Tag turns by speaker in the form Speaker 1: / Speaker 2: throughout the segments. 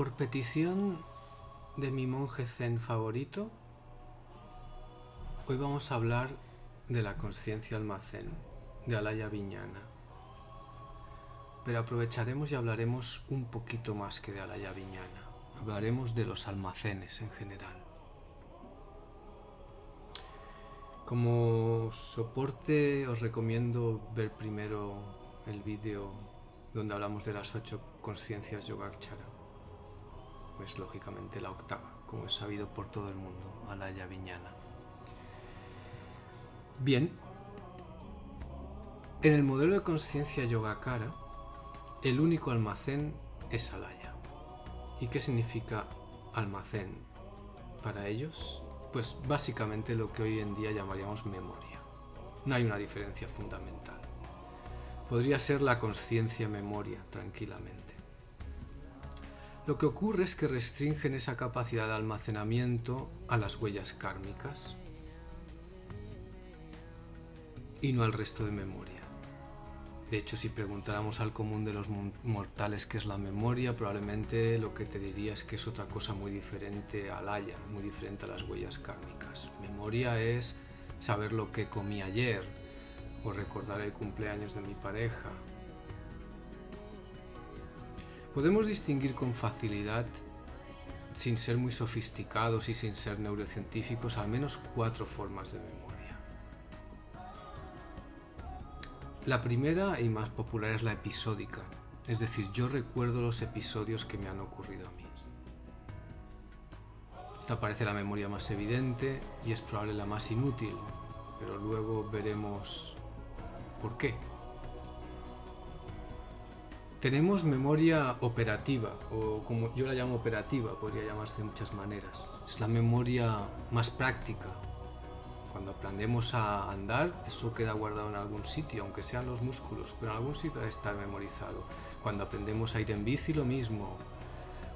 Speaker 1: Por petición de mi monje zen favorito, hoy vamos a hablar de la consciencia almacén, de Alaya Vijnana. Pero aprovecharemos y hablaremos un poquito más que de Alaya Vijnana. Hablaremos de los almacenes en general. Como soporte os recomiendo ver primero el vídeo donde hablamos de las 8 conciencias Yogacara. Pues lógicamente la octava, como es sabido por todo el mundo, Alaya Vijnana. Bien, en el modelo de conciencia Yogacara, el único almacén es Alaya. ¿Y qué significa almacén para ellos? Pues básicamente lo que hoy en día llamaríamos memoria. No hay una diferencia fundamental. Podría ser la conciencia memoria, tranquilamente. Lo que ocurre es que restringen esa capacidad de almacenamiento a las huellas kármicas y no al resto de memoria. De hecho, si preguntáramos al común de los mortales qué es la memoria, probablemente lo que te diría es que es otra cosa muy diferente a Alaya, muy diferente a las huellas kármicas. Memoria es saber lo que comí ayer o recordar el cumpleaños de mi pareja. Podemos distinguir con facilidad, sin ser muy sofisticados y sin ser neurocientíficos, al menos 4 formas de memoria. La primera y más popular es la episódica, es decir, yo recuerdo los episodios que me han ocurrido a mí. Esta parece la memoria más evidente y es probable la más inútil, pero luego veremos por qué. Tenemos memoria operativa, o como yo la llamo operativa, podría llamarse de muchas maneras. Es la memoria más práctica. Cuando aprendemos a andar, eso queda guardado en algún sitio, aunque sean los músculos, pero en algún sitio debe estar memorizado. Cuando aprendemos a ir en bici, lo mismo.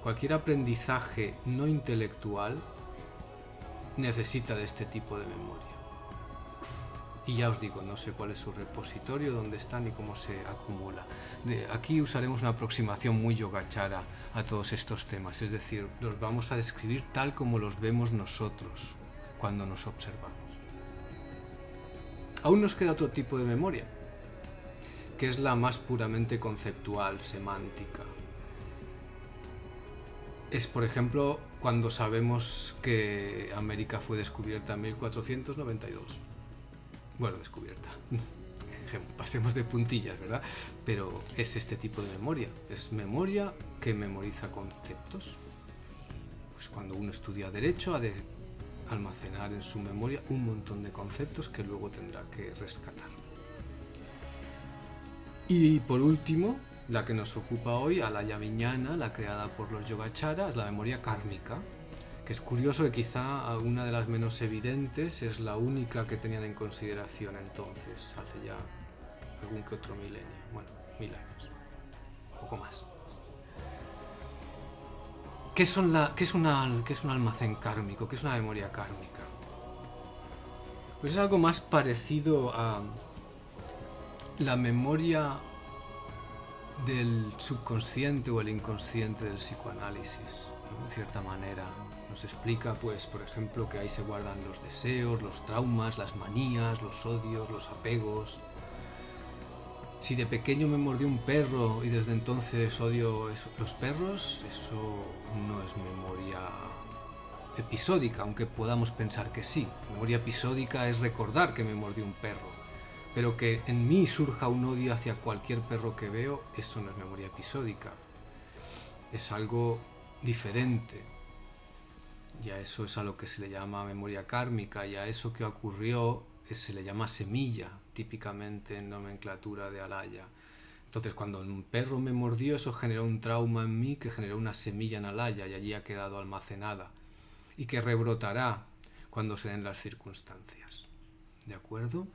Speaker 1: Cualquier aprendizaje no intelectual necesita de este tipo de memoria. Y ya os digo, no sé cuál es su repositorio, dónde está ni cómo se acumula. Aquí usaremos una aproximación muy yogachara a todos estos temas, es decir, los vamos a describir tal como los vemos nosotros cuando nos observamos. Aún nos queda otro tipo de memoria, que es la más puramente conceptual, semántica. Es, por ejemplo, cuando sabemos que América fue descubierta en 1492. Bueno, descubierta. Pasemos de puntillas, ¿verdad? Pero es este tipo de memoria. Es memoria que memoriza conceptos. Pues cuando uno estudia Derecho ha de almacenar en su memoria un montón de conceptos que luego tendrá que rescatar. Y por último, la que nos ocupa hoy, Alaya Vijnana, la creada por los Yogacara, es la memoria kármica. Que es curioso que quizá una de las menos evidentes es la única que tenían en consideración entonces, hace ya algún que otro milenio, bueno, 1000 años, un poco más. ¿Qué es un almacén kármico? ¿Qué es una memoria kármica? Pues es algo más parecido a la memoria del subconsciente o el inconsciente del psicoanálisis, en cierta manera. Nos explica, pues, por ejemplo, que ahí se guardan los deseos, los traumas, las manías, los odios, los apegos. Si de pequeño me mordió un perro y desde entonces odio los perros, eso no es memoria episódica, aunque podamos pensar que sí. Memoria episódica es recordar que me mordió un perro, pero que en mí surja un odio hacia cualquier perro que veo, eso no es memoria episódica. Es algo diferente. Y a eso es a lo que se le llama memoria kármica, y a eso que ocurrió se le llama semilla, típicamente en nomenclatura de Alaya. Entonces, cuando un perro me mordió, eso generó un trauma en mí que generó una semilla en Alaya y allí ha quedado almacenada y que rebrotará cuando se den las circunstancias. ¿De acuerdo?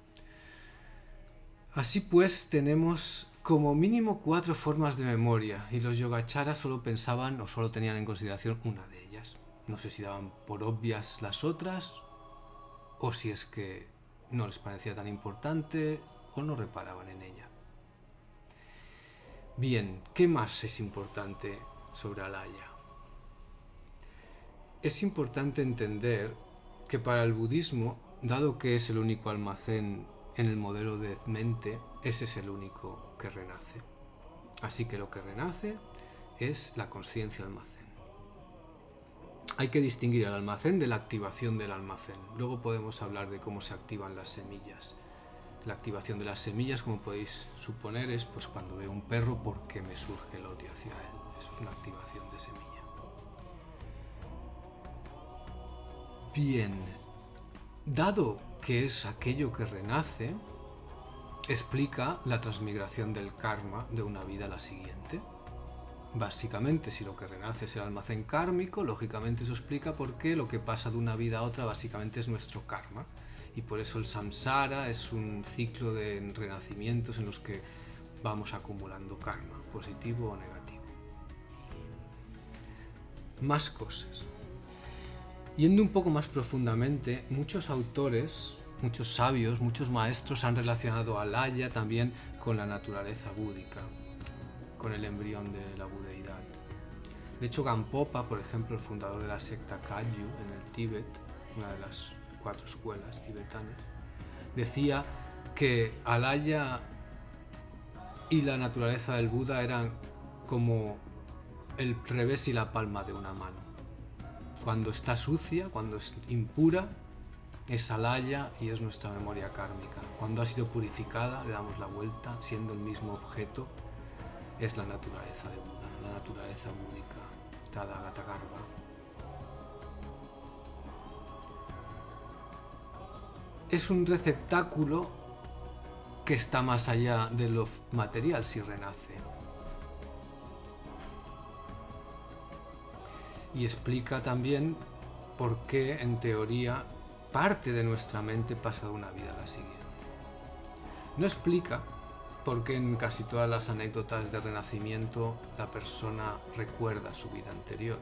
Speaker 1: Así pues, tenemos como mínimo 4 formas de memoria y los yogacharas solo pensaban o solo tenían en consideración una de ellas. No sé si daban por obvias las otras o si es que no les parecía tan importante o no reparaban en ella. Bien, ¿qué más es importante sobre Alaya? es importante entender que para el budismo, dado que es el único almacén en el modelo de mente, ese es el único que renace. Así que lo que renace es la consciencia almacén. Hay que distinguir el almacén de la activación del almacén. Luego podemos hablar de cómo se activan las semillas. La activación de las semillas, como podéis suponer, es pues cuando veo un perro porque me surge el odio hacia él. Eso es una activación de semilla. Bien, dado que es aquello que renace, explica la transmigración del karma de una vida a la siguiente. Básicamente, si lo que renace es el almacén kármico, lógicamente eso explica por qué lo que pasa de una vida a otra básicamente es nuestro karma. Y por eso el samsara es un ciclo de renacimientos en los que vamos acumulando karma, positivo o negativo. Más cosas. Yendo un poco más profundamente, muchos autores, muchos sabios, muchos maestros han relacionado a Alaya también con la naturaleza búdica, con el embrión de la budeidad. De hecho, Gampopa, por ejemplo, el fundador de la secta Kagyu en el Tíbet, una de las 4 escuelas tibetanas, decía que Alaya y la naturaleza del Buda eran como el revés y la palma de una mano. Cuando está sucia, cuando es impura, es Alaya y es nuestra memoria kármica. Cuando ha sido purificada, le damos la vuelta, siendo el mismo objeto, es la naturaleza de Buda, la naturaleza búdica, Tathagata-garbha. Es un receptáculo que está más allá de lo material si renace. Y explica también por qué, en teoría, parte de nuestra mente pasa de una vida a la siguiente. No explica por qué en casi todas las anécdotas de renacimiento la persona recuerda su vida anterior.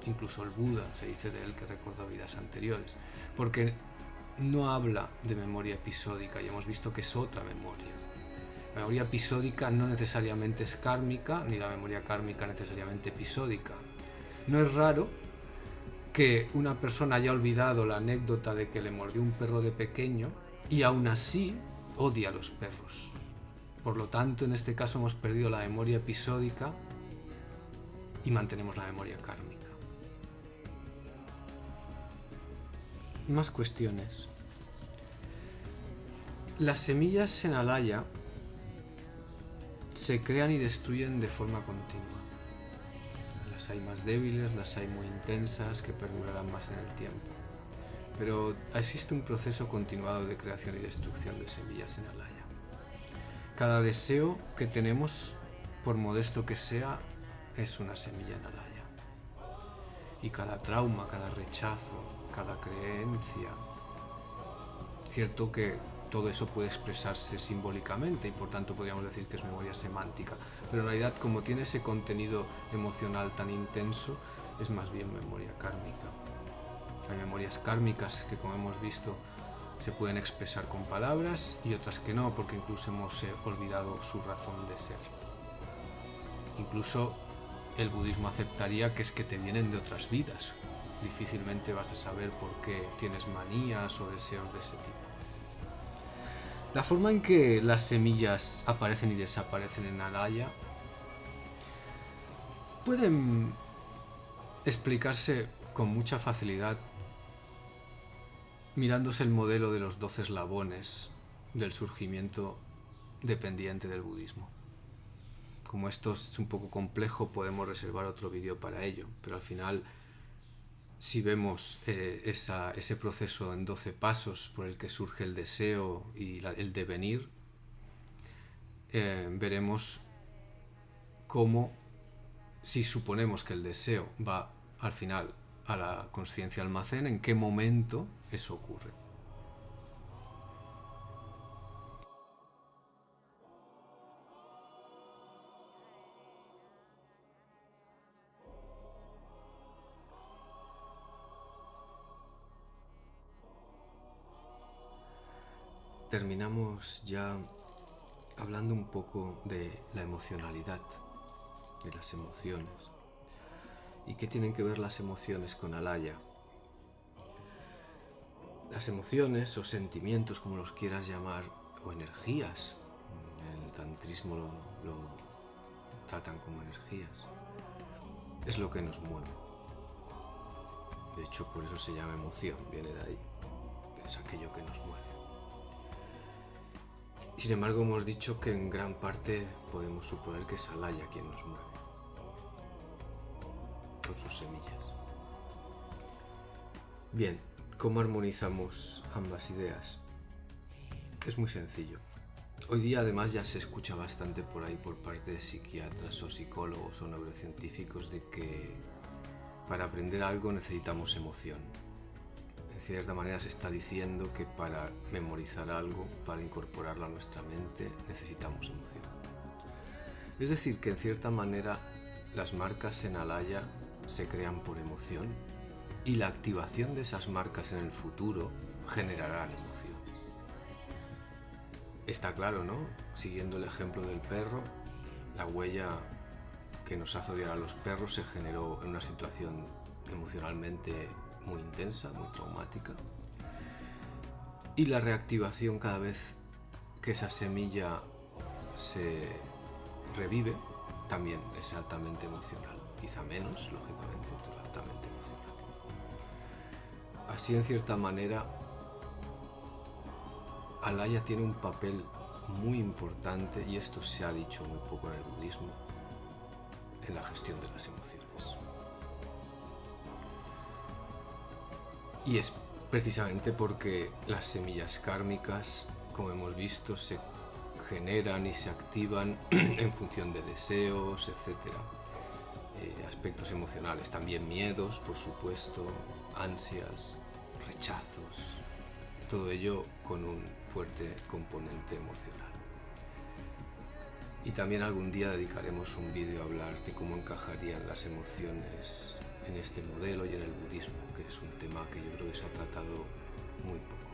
Speaker 1: Incluso el Buda se dice de él que recordó vidas anteriores. Porque no habla de memoria episódica y hemos visto que es otra memoria. La memoria episódica no necesariamente es kármica, ni la memoria kármica necesariamente episódica. No es raro que una persona haya olvidado la anécdota de que le mordió un perro de pequeño y aún así odia a los perros. Por lo tanto, en este caso hemos perdido la memoria episódica y mantenemos la memoria kármica. Más cuestiones. Las semillas en Alaya se crean y destruyen de forma continua. Las hay más débiles, las hay muy intensas, que perdurarán más en el tiempo. Pero existe un proceso continuado de creación y destrucción de semillas en Alaya. Cada deseo que tenemos, por modesto que sea, es una semilla en Alaya. Y cada trauma, cada rechazo, cada creencia, cierto que todo eso puede expresarse simbólicamente y por tanto podríamos decir que es memoria semántica, pero en realidad como tiene ese contenido emocional tan intenso, es más bien memoria kármica. Hay memorias kármicas que, como hemos visto, se pueden expresar con palabras y otras que no, porque incluso hemos olvidado su razón de ser. Incluso el budismo aceptaría que es que te vienen de otras vidas. Difícilmente vas a saber por qué tienes manías o deseos de ese tipo. La forma en que las semillas aparecen y desaparecen en Alaya pueden explicarse con mucha facilidad mirándose el modelo de los 12 eslabones del surgimiento dependiente del budismo. Como esto es un poco complejo, podemos reservar otro vídeo para ello, pero al final, si vemos ese proceso en 12 pasos por el que surge el deseo y el devenir, veremos cómo, si suponemos que el deseo va al final a la consciencia almacén, en qué momento eso ocurre. Terminamos ya hablando un poco de la emocionalidad, de las emociones. ¿Y qué tienen que ver las emociones con Alaya? Las emociones o sentimientos, como los quieras llamar, o energías, en el tantrismo lo tratan como energías, es lo que nos mueve. De hecho, por eso se llama emoción, viene de ahí, es aquello que nos mueve. Y sin embargo hemos dicho que en gran parte podemos suponer que es Alaya quien nos mueve, con sus semillas. Bien, ¿cómo armonizamos ambas ideas? Es muy sencillo. Hoy día además ya se escucha bastante por ahí por parte de psiquiatras o psicólogos o neurocientíficos de que para aprender algo necesitamos emoción. De cierta manera se está diciendo que para memorizar algo, para incorporarlo a nuestra mente, necesitamos emoción. Es decir, que en cierta manera las marcas en Alaya se crean por emoción y la activación de esas marcas en el futuro generará la emoción. Está claro, ¿no? Siguiendo el ejemplo del perro, la huella que nos hace odiar a los perros se generó en una situación emocionalmente muy intensa, muy traumática. Y la reactivación cada vez que esa semilla se revive también es altamente emocional. Quizá menos, lógicamente, pero altamente emocional. Así, en cierta manera, Alaya tiene un papel muy importante, y esto se ha dicho muy poco en el budismo, en la gestión de las emociones. Y es precisamente porque las semillas kármicas, como hemos visto, se generan y se activan en función de deseos, etc. Aspectos emocionales, también miedos, por supuesto, ansias, rechazos, todo ello con un fuerte componente emocional. Y también algún día dedicaremos un vídeo a hablar de cómo encajarían las emociones en este modelo y en el budismo, que es un tema que yo creo que se ha tratado muy poco.